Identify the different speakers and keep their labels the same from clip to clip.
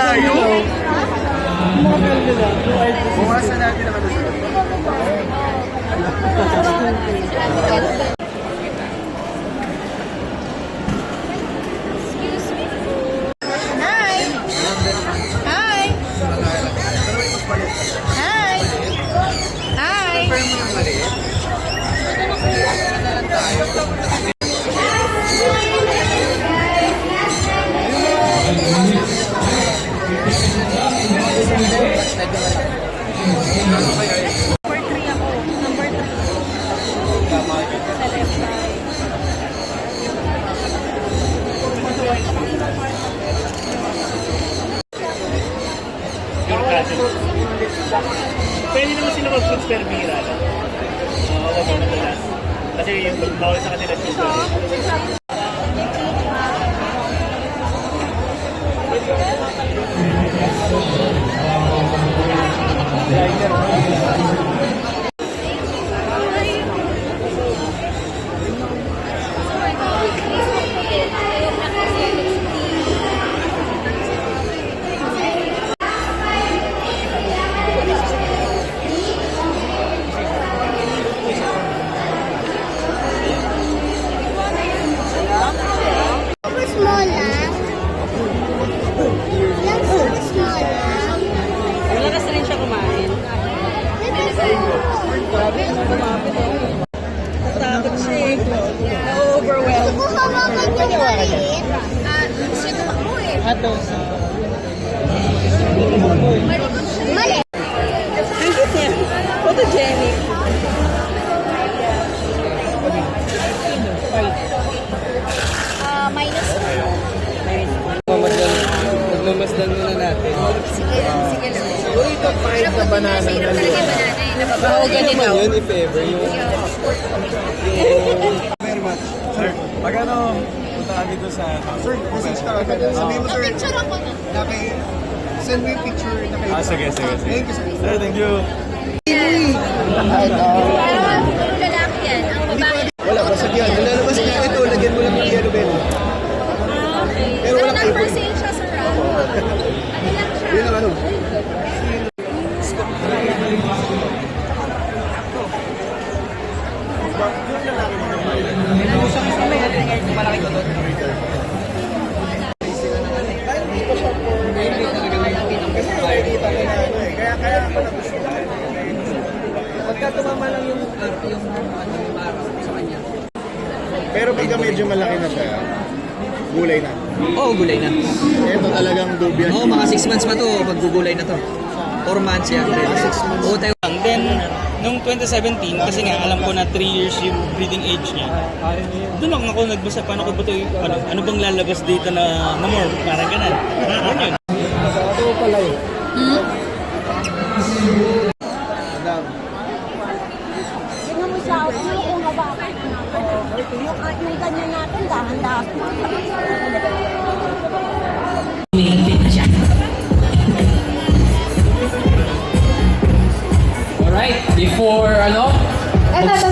Speaker 1: layo. Buwasan natin ang ano.
Speaker 2: Hi! Hi! Hi! Hi! Number 3 ako. Number 3. Sa left side.
Speaker 3: Pwede naman sila mag-foods per mira. Oo, madalas. Kasi yung bawal sa kanila sugar.
Speaker 2: Small lang. Lang super small lang.
Speaker 4: Wala kasi rin siya kumain. Natakot siya eh. Na-overwhelm.
Speaker 2: Gusto ko hawakan yung maliit. Gusto ko ako eh. Mali.
Speaker 4: Ang cute niya. Photogenic.
Speaker 2: Minus 2.
Speaker 1: Magmamasdan muna natin.
Speaker 2: Sige lang, sige lang.
Speaker 1: Siguro ito kahit na banana.
Speaker 2: Masirap talaga yung banana eh.
Speaker 4: Mabahogan din
Speaker 1: Naman
Speaker 4: daw.
Speaker 1: yun, if ever, yung... Very much. Sir, pag ano, punta ka dito sa... Sir, message ka agad. Sabihin mo, sir.
Speaker 2: Picture ako na.
Speaker 1: Send me a picture na kayo. Sige.
Speaker 2: Thank you, sir.
Speaker 1: Sir, thank you.
Speaker 2: Parang puro lalaki yan. Ang babae.
Speaker 1: Wala, basag yan. Nalalabas niya ito, lagyan mo lang ng yellow bell. Pero
Speaker 2: Pero
Speaker 1: walang
Speaker 2: na-for
Speaker 1: table.
Speaker 2: sale siya sa Ramo. Ano lang siya?
Speaker 1: Yun ang ano. Kaya ako na gusto.
Speaker 4: Pagka tumama lang yung araw sa kanya.
Speaker 1: Pero pagka medyo malaki na siya, gulay na.
Speaker 4: Oo, gulay na.
Speaker 1: Ito talagang dubian.
Speaker 4: Oo, mga 6 months pa to, maggugulay na to. 4 months yan.
Speaker 1: 6 months.
Speaker 4: Oo, tayo.
Speaker 5: Then, nung 2017, kasi nga alam ko na 3 years yung breeding age niya, doon ako nagbasa, paano ko ba ito, ano bang lalabas dito na more, parang ganun. Yun.
Speaker 1: Ito pala eh.
Speaker 2: Tingnan mo siya, yung hawakan. Yung ganyan natin, dahan-dahan.
Speaker 6: Alright, before ano?
Speaker 7: Ito,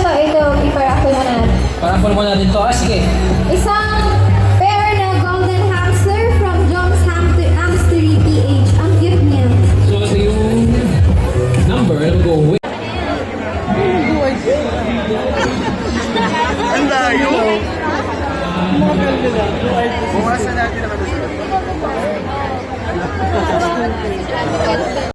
Speaker 7: before ako na natin.
Speaker 6: Parang mo natin to. Sige.
Speaker 7: Isang pair na golden hamster from John's Hamstery PH. Ang cute niya.
Speaker 6: So, ito yung number. It'll go with.
Speaker 1: Ang layo. Buwasan natin ang ano.